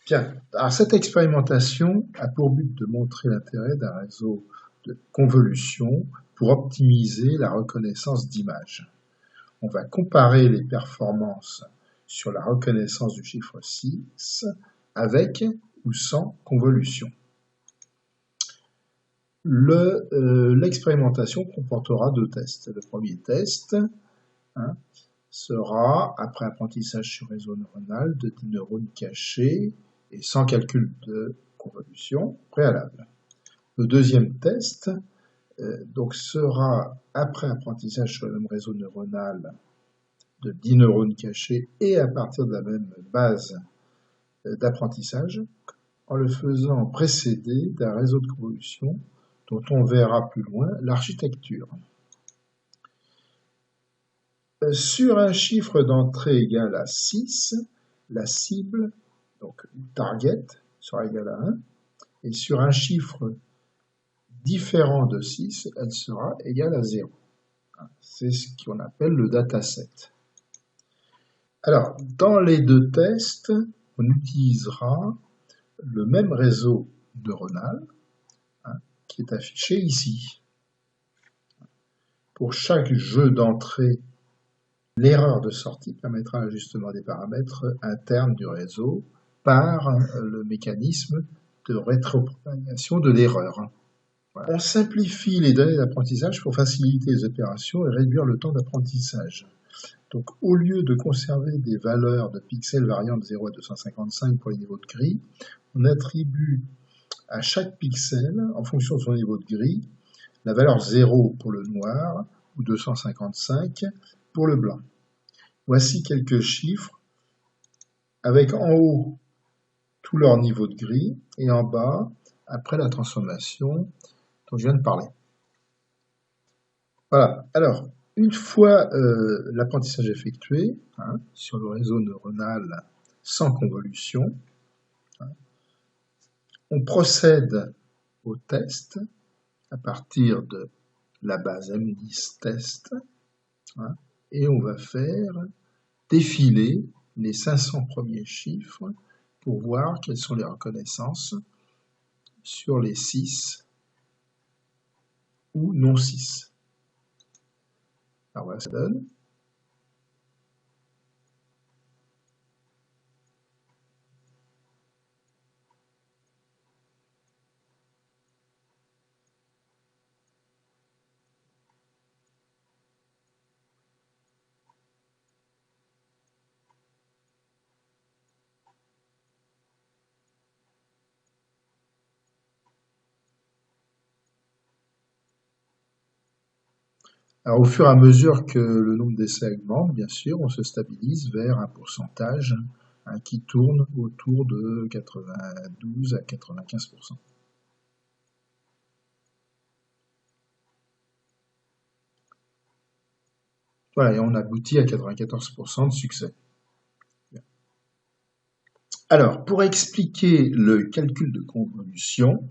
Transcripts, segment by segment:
Bien, alors cette expérimentation a pour but de montrer l'intérêt d'un réseau de convolution pour optimiser la reconnaissance d'images. On va comparer les performances sur la reconnaissance du chiffre 6 avec ou sans convolution. L'expérimentation comportera deux tests. Le premier test sera, après apprentissage sur réseau neuronal, de 10 neurones cachés et sans calcul de convolution préalable. Le deuxième test sera, après apprentissage sur le même réseau neuronal, de 10 neurones cachés et à partir de la même base d'apprentissage, en le faisant précéder d'un réseau de convolution dont on verra plus loin l'architecture. Sur un chiffre d'entrée égal à 6, la cible, donc target, sera égale à 1, et sur un chiffre différent de 6, elle sera égale à 0. C'est ce qu'on appelle le dataset. Alors, dans les deux tests, on utilisera le même réseau neuronal qui est affiché ici. Pour chaque jeu d'entrée, l'erreur de sortie permettra l'ajustement des paramètres internes du réseau par le mécanisme de rétropropagation de l'erreur. Voilà. On simplifie les données d'apprentissage pour faciliter les opérations et réduire le temps d'apprentissage. Donc, au lieu de conserver des valeurs de pixels variant de 0 à 255 pour les niveaux de gris, on attribue à chaque pixel, en fonction de son niveau de gris, la valeur 0 pour le noir ou 255 pour le blanc. Voici quelques chiffres avec en haut tout leur niveau de gris et en bas, après la transformation dont je viens de parler. Voilà. Alors, une fois l'apprentissage effectué sur le réseau neuronal sans convolution, on procède au test à partir de la base M10 test et on va faire défiler les 500 premiers chiffres pour voir quelles sont les reconnaissances sur les 6 ou non 6. Alors voilà, ça donne. Alors, au fur et à mesure que le nombre d'essais augmente, bien sûr, on se stabilise vers un pourcentage qui tourne autour de 92 à 95%. Voilà, et on aboutit à 94% de succès. Alors, pour expliquer le calcul de convolution,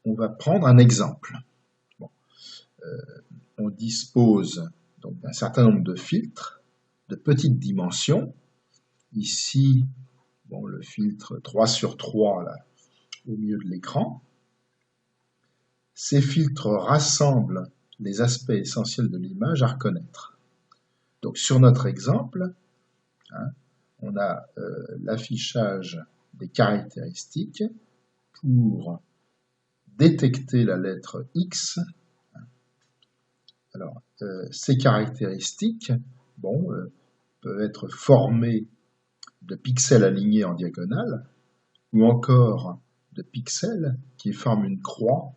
on va prendre un exemple. On dispose donc d'un certain nombre de filtres de petites dimensions. Ici, le filtre 3 sur 3 là, au milieu de l'écran. Ces filtres rassemblent les aspects essentiels de l'image à reconnaître. Donc sur notre exemple, on a l'affichage des caractéristiques pour détecter la lettre X. Alors, ces caractéristiques peuvent être formées de pixels alignés en diagonale ou encore de pixels qui forment une croix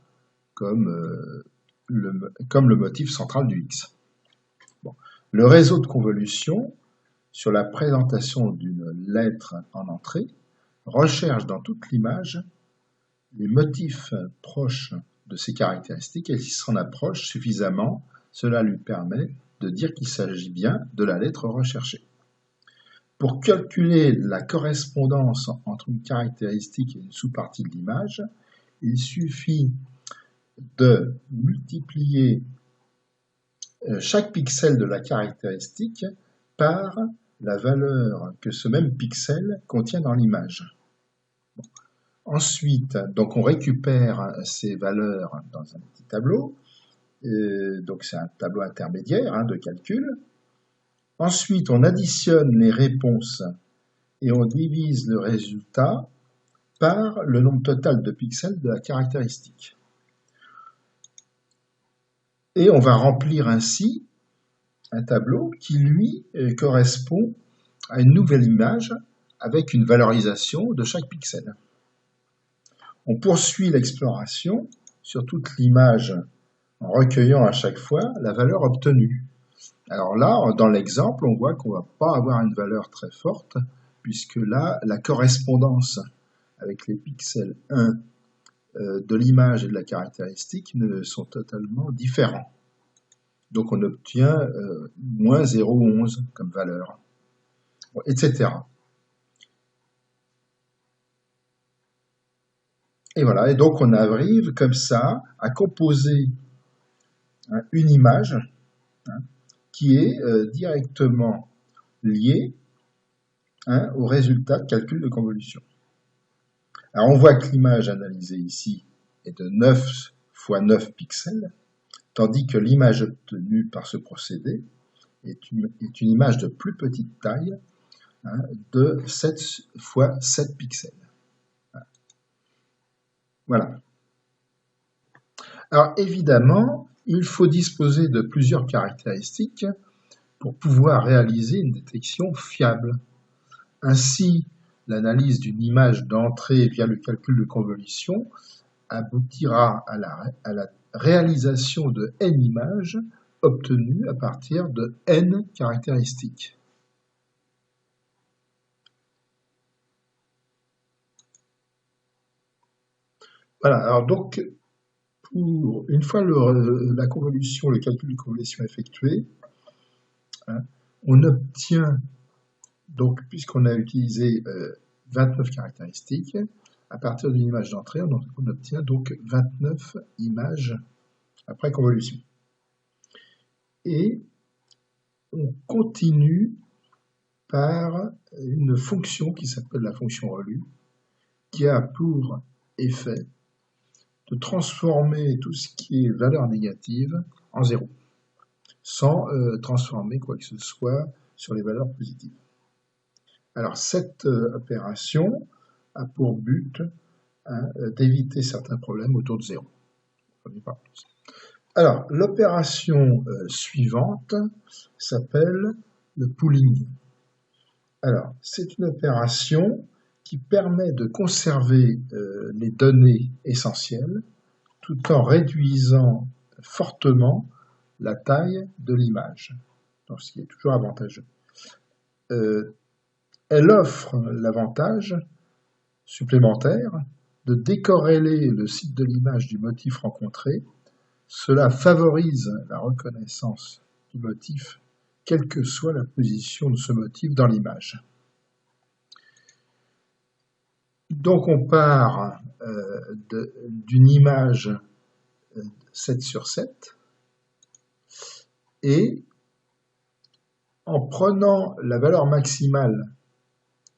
comme le motif central du X. Le réseau de convolution, sur la présentation d'une lettre en entrée, recherche dans toute l'image les motifs proches de ces caractéristiques et s'il s'en approche suffisamment, cela lui permet de dire qu'il s'agit bien de la lettre recherchée. Pour calculer la correspondance entre une caractéristique et une sous-partie de l'image, il suffit de multiplier chaque pixel de la caractéristique par la valeur que ce même pixel contient dans l'image. Ensuite, donc on récupère ces valeurs dans un petit tableau. Donc c'est un tableau intermédiaire de calcul. Ensuite, on additionne les réponses et on divise le résultat par le nombre total de pixels de la caractéristique. Et on va remplir ainsi un tableau qui, lui, correspond à une nouvelle image avec une valorisation de chaque pixel. On poursuit l'exploration sur toute l'image en recueillant à chaque fois la valeur obtenue. Alors là, dans l'exemple, on voit qu'on ne va pas avoir une valeur très forte, puisque là, la correspondance avec les pixels 1 de l'image et de la caractéristique sont totalement différents. Donc on obtient moins 0,11 comme valeur, etc. Et voilà, et donc on arrive comme ça à composer une image qui est directement liée au résultat de calcul de convolution. Alors on voit que l'image analysée ici est de 9 fois 9 pixels, tandis que l'image obtenue par ce procédé est une image de plus petite taille, de 7 fois 7 pixels. Voilà. Alors évidemment, il faut disposer de plusieurs caractéristiques pour pouvoir réaliser une détection fiable. Ainsi, l'analyse d'une image d'entrée via le calcul de convolution aboutira à la réalisation de n images obtenues à partir de n caractéristiques. Voilà, alors donc, une fois la convolution, le calcul de convolution effectué, on obtient, donc puisqu'on a utilisé 29 caractéristiques, à partir d'une image d'entrée, on obtient donc 29 images après convolution. Et on continue par une fonction qui s'appelle la fonction relue, qui a pour effet de transformer tout ce qui est valeur négative en 0, sans transformer quoi que ce soit sur les valeurs positives. Alors cette opération a pour but d'éviter certains problèmes autour de 0. Alors l'opération suivante s'appelle le pooling. Alors c'est une opération qui permet de conserver les données essentielles tout en réduisant fortement la taille de l'image, ce qui est toujours avantageux. Elle offre l'avantage supplémentaire de décorréler le site de l'image du motif rencontré. Cela favorise la reconnaissance du motif, quelle que soit la position de ce motif dans l'image. Donc on part d'une image 7 sur 7 et en prenant la valeur maximale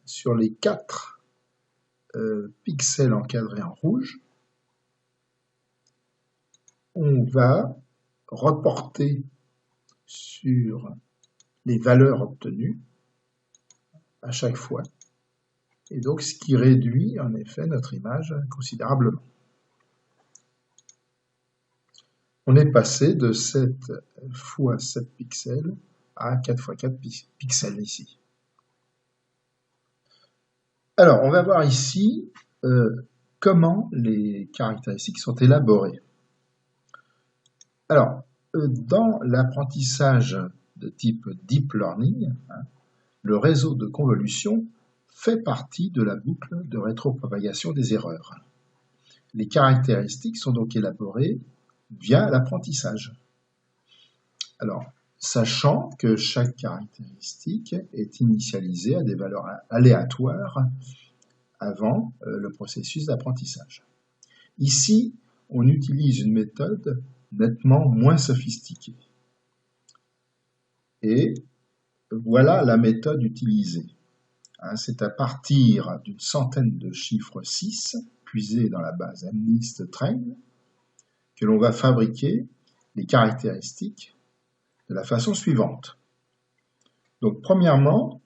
sur les 4 pixels encadrés en rouge, on va reporter sur les valeurs obtenues à chaque fois. Et donc, ce qui réduit en effet notre image considérablement. On est passé de 7 fois 7 pixels à 4 fois 4 pixels ici. Alors, on va voir ici comment les caractéristiques sont élaborées. Alors, dans l'apprentissage de type Deep Learning, le réseau de convolution fait partie de la boucle de rétropropagation des erreurs. Les caractéristiques sont donc élaborées via l'apprentissage. Alors, sachant que chaque caractéristique est initialisée à des valeurs aléatoires avant le processus d'apprentissage. Ici, on utilise une méthode nettement moins sophistiquée. Et voilà la méthode utilisée. C'est à partir d'une centaine de chiffres 6 puisés dans la base MNIST-train que l'on va fabriquer les caractéristiques de la façon suivante. Donc, premièrement,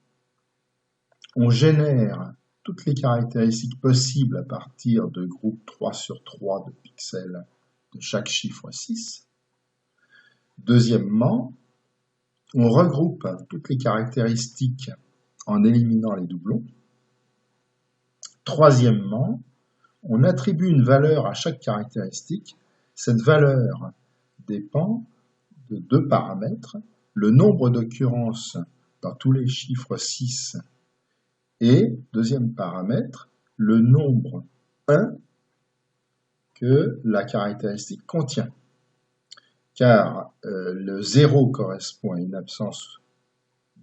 on génère toutes les caractéristiques possibles à partir de groupes 3 sur 3 de pixels de chaque chiffre 6. Deuxièmement, on regroupe toutes les caractéristiques en éliminant les doublons. Troisièmement, on attribue une valeur à chaque caractéristique. Cette valeur dépend de deux paramètres, le nombre d'occurrences dans tous les chiffres 6 et, deuxième paramètre, le nombre 1 que la caractéristique contient. Car le 0 correspond à une absence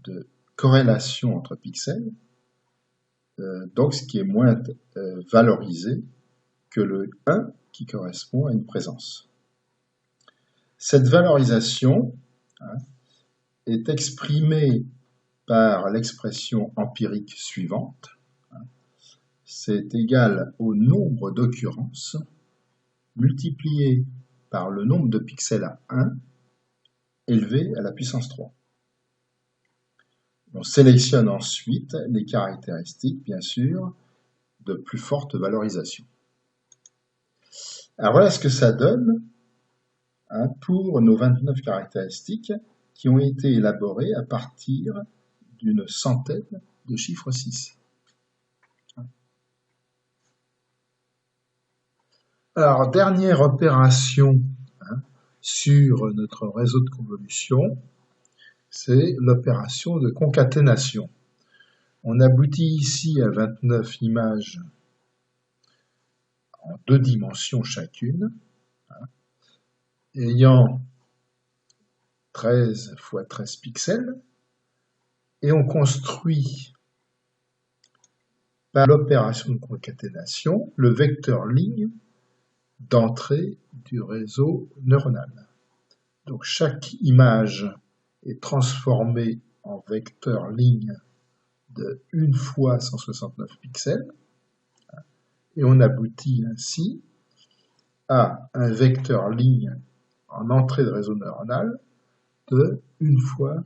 de corrélation entre pixels, donc ce qui est moins valorisé que le 1 qui correspond à une présence. Cette valorisation est exprimée par l'expression empirique suivante. C'est égal au nombre d'occurrences multiplié par le nombre de pixels à 1 élevé à la puissance 3. On sélectionne ensuite les caractéristiques, bien sûr, de plus forte valorisation. Alors voilà ce que ça donne pour nos 29 caractéristiques qui ont été élaborées à partir d'une centaine de chiffres 6. Alors, dernière opération sur notre réseau de convolution, c'est l'opération de concaténation. On aboutit ici à 29 images en 2 dimensions chacune, ayant 13 x 13 pixels, et on construit par l'opération de concaténation le vecteur ligne d'entrée du réseau neuronal. Donc chaque image est transformée en vecteur ligne de 1 fois 169 pixels, et on aboutit ainsi à un vecteur ligne en entrée de réseau neuronal de 1 fois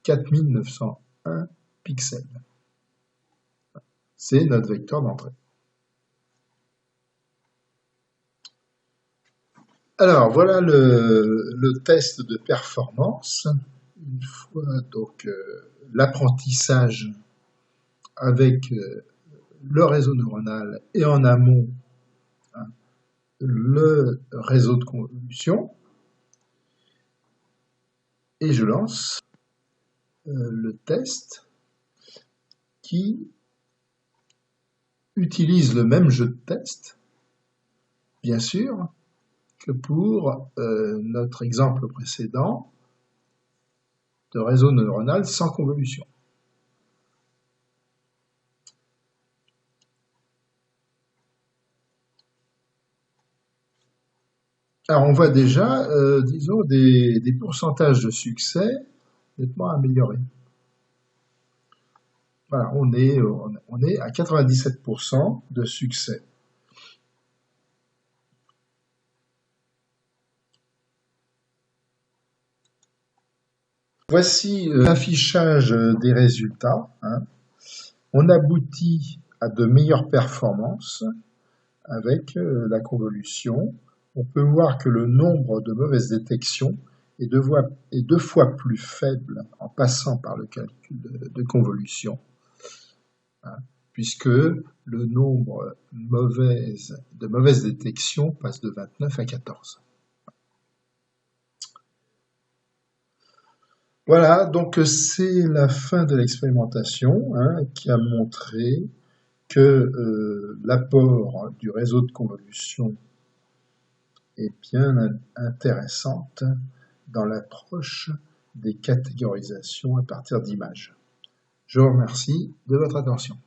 4901 pixels. C'est notre vecteur d'entrée. Alors, voilà le test de performance. Une fois donc l'apprentissage avec le réseau neuronal et en amont le réseau de convolution. Et je lance le test qui utilise le même jeu de test, bien sûr, que pour notre exemple précédent de réseau neuronal sans convolution. Alors on voit déjà, disons, des pourcentages de succès nettement améliorés. Voilà, on est à 97% de succès. Voici l'affichage des résultats. On aboutit à de meilleures performances avec la convolution. On peut voir que le nombre de mauvaises détections est 2 fois plus faible en passant par le calcul de convolution, puisque le nombre de mauvaises détections passe de 29 à 14. Voilà, donc c'est la fin de l'expérimentation qui a montré que l'apport du réseau de convolution est bien intéressante dans l'approche des catégorisations à partir d'images. Je vous remercie de votre attention.